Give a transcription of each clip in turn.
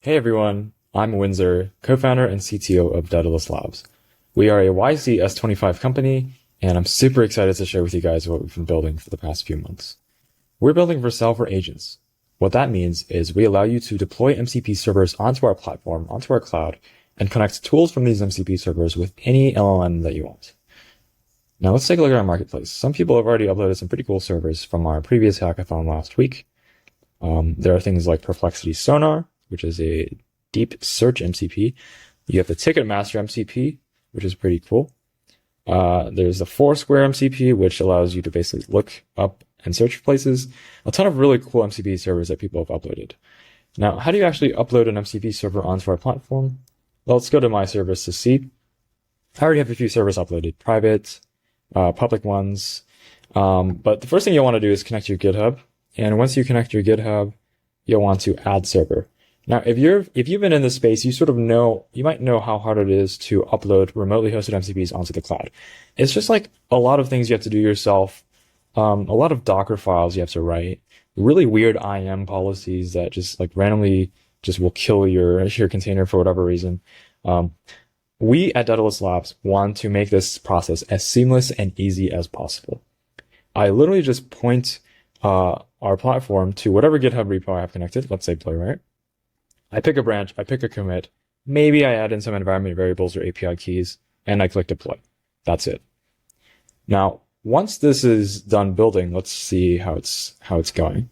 Hey everyone, I'm Windsor, co-founder and CTO of Dedalus Labs. We are a YC S25 company, and I'm super excited to share with you guys what we've been building for the past few months. We're building Vercel for agents. What that means is we allow you to deploy MCP servers onto our platform, onto our cloud, and connect tools from these MCP servers with any LLM that you want. Now let's take a look at our marketplace. Some people have already uploaded some pretty cool servers from our previous hackathon last week. There are things like Perplexity Sonar, which is a deep search MCP. You have the Ticketmaster MCP, which is pretty cool. There's the Foursquare MCP, which allows you to basically look up and search for places. A ton of really cool MCP servers that people have uploaded. Now, how do you actually upload an MCP server onto our platform? Well, let's go to my service to see. I already have a few servers uploaded, private, public ones. But the first thing you'll want to do is connect your GitHub. And once you connect your GitHub, you'll want to add server. Now, if you've been in this space, you might know how hard it is to upload remotely hosted MCPs onto the cloud. It's just like a lot of things you have to do yourself, a lot of Docker files you have to write, really weird IAM policies that just like randomly just will kill your container for whatever reason. We at Dedalus Labs want to make this process as seamless and easy as possible. I literally just point our platform to whatever GitHub repo I have connected, let's say Playwright. I pick a branch, I pick a commit, maybe I add in some environment variables or API keys, and I click deploy. That's it. Now, once this is done building, let's see how it's going.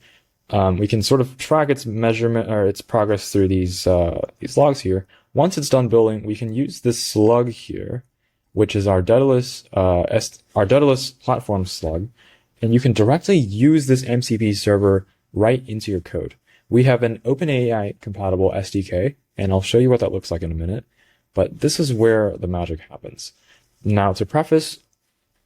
We can sort of track its measurement or its progress through these logs here. Once it's done building, we can use this slug here, which is our Dedalus platform slug, and you can directly use this MCP server right into your code. We have an OpenAI compatible SDK, and I'll show you what that looks like in a minute, but this is where the magic happens. Now, to preface,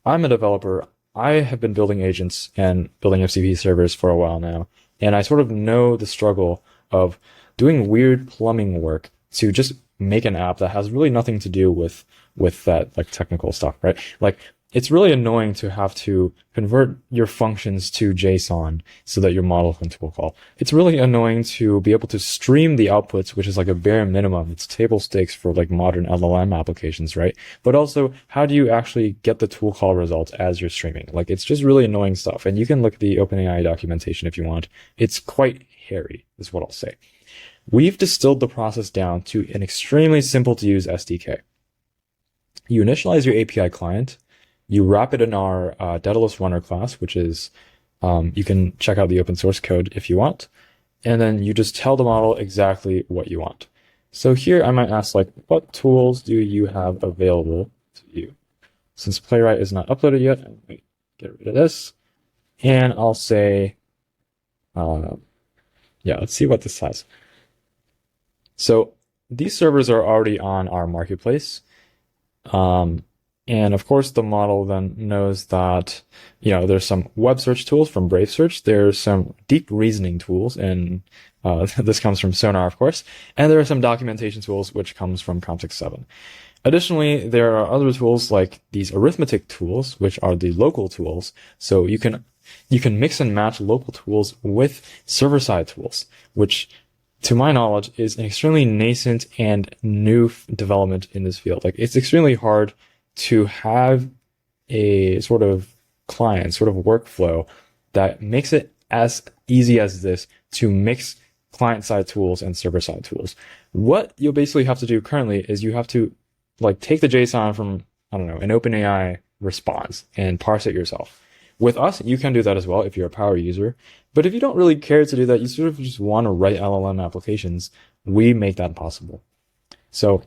I'm a developer. I have been building agents and building MCP servers for a while now, and I sort of know the struggle of doing weird plumbing work to just make an app that has really nothing to do with that like technical stuff, right? Like, it's really annoying to have to convert your functions to JSON so that your model can tool call. It's really annoying to be able to stream the outputs, which is like a bare minimum. It's table stakes for like modern LLM applications, right? But also, how do you actually get the tool call results as you're streaming? Like, it's just really annoying stuff. And you can look at the OpenAI documentation if you want. It's quite hairy, is what I'll say. We've distilled the process down to an extremely simple to use SDK. You initialize your API client. You wrap it in our Dedalus runner class, which is, you can check out the open source code if you want. And then you just tell the model exactly what you want. So here I might ask, like, what tools do you have available to you? Since Playwright is not uploaded yet, I'm going to get rid of this. And I'll say, yeah, let's see what this says. So these servers are already on our marketplace. And of course, the model then knows that, there's some web search tools from Brave Search. There's some deep reasoning tools, and this comes from Sonar, of course. And there are some documentation tools, which comes from Comp67. Additionally, there are other tools like these arithmetic tools, which are the local tools. So you can mix and match local tools with server-side tools, which, to my knowledge, is an extremely nascent and new development in this field. Like, it's extremely hard to have a sort of client, sort of workflow that makes it as easy as this to mix client-side tools and server-side tools. What you'll basically have to do currently is you have to like take the JSON from, I don't know, an OpenAI response and parse it yourself. With us, you can do that as well if you're a power user. But if you don't really care to do that, you sort of just want to write LLM applications, we make that possible. So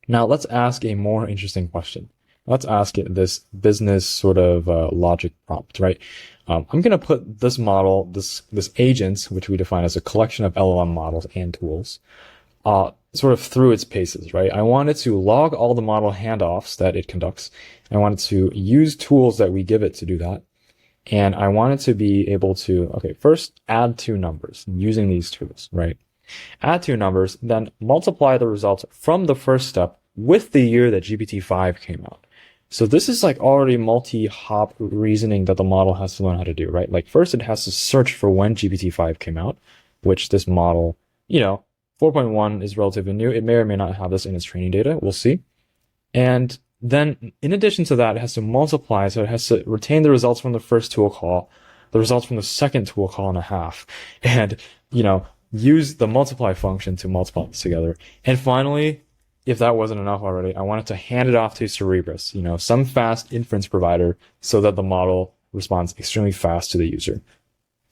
now let's ask a more interesting question. Let's ask it this business sort of logic prompt, right? I'm going to put this model, this agent, which we define as a collection of LLM models and tools, sort of through its paces, right? I want it to log all the model handoffs that it conducts. I want it to use tools that we give it to do that. And I want it to be able to, okay, first add two numbers using these tools, right? Add two numbers, then multiply the results from the first step with the year that GPT-5 came out. So this is like already multi-hop reasoning that the model has to learn how to do, right? Like first it has to search for when GPT-5 came out, which this model, 4.1 is relatively new. It may or may not have this in its training data. We'll see. And then in addition to that, it has to multiply. So it has to retain the results from the first tool call, the results from the second tool call and a half, and, use the multiply function to multiply this together. And finally, if that wasn't enough already, I wanted to hand it off to Cerebras, some fast inference provider, so that the model responds extremely fast to the user.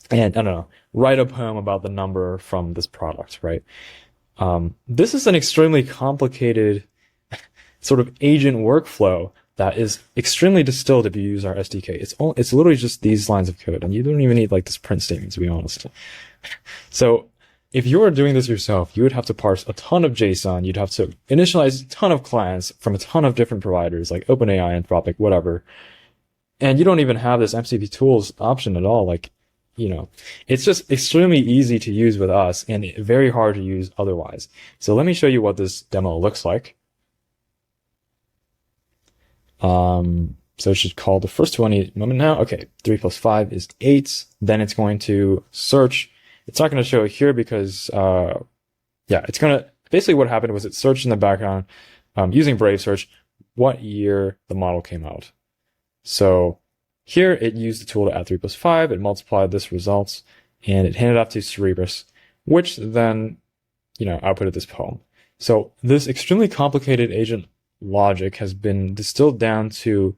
And I don't know, write a poem about the number from this product, right? This is an extremely complicated sort of agent workflow that is extremely distilled if you use our SDK. It's literally just these lines of code, and you don't even need like this print statement, to be honest. So if you were doing this yourself, you would have to parse a ton of JSON. You'd have to initialize a ton of clients from a ton of different providers like OpenAI, Anthropic, whatever. And you don't even have this MCP tools option at all. It's just extremely easy to use with us and very hard to use otherwise. So let me show you what this demo looks like. So it should call the first one any moment now. Okay, 3 plus 5 is 8. Then it's going to search. It's not going to show it here because, it's going to, basically what happened was it searched in the background, using Brave Search, what year the model came out. So here it used the tool to add 3 plus 5, it multiplied this results, and it handed off to Cerebras, which then, outputted this poem. So this extremely complicated agent logic has been distilled down to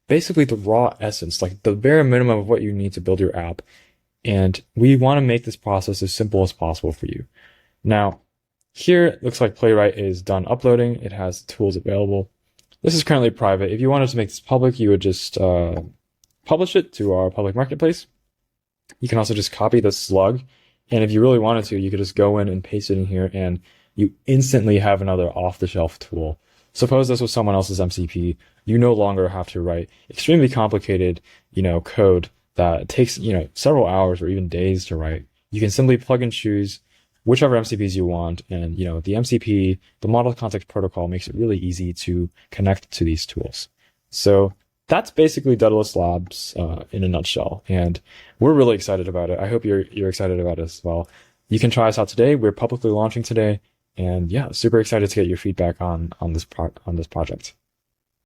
basically the raw essence, like the bare minimum of what you need to build your app. And we want to make this process as simple as possible for you. Now, here it looks like Playwright is done uploading. It has tools available. This is currently private. If you wanted to make this public, you would just publish it to our public marketplace. You can also just copy the slug. And if you really wanted to, you could just go in and paste it in here, and you instantly have another off-the-shelf tool. Suppose this was someone else's MCP. You no longer have to write extremely complicated, code that takes, several hours or even days to write. You can simply plug and choose whichever MCPs you want. And, the MCP, the Model Context Protocol, makes it really easy to connect to these tools. So that's basically Dedalus Labs in a nutshell. And we're really excited about it. I hope you're excited about it as well. You can try us out today. We're publicly launching today. And yeah, super excited to get your feedback on this project.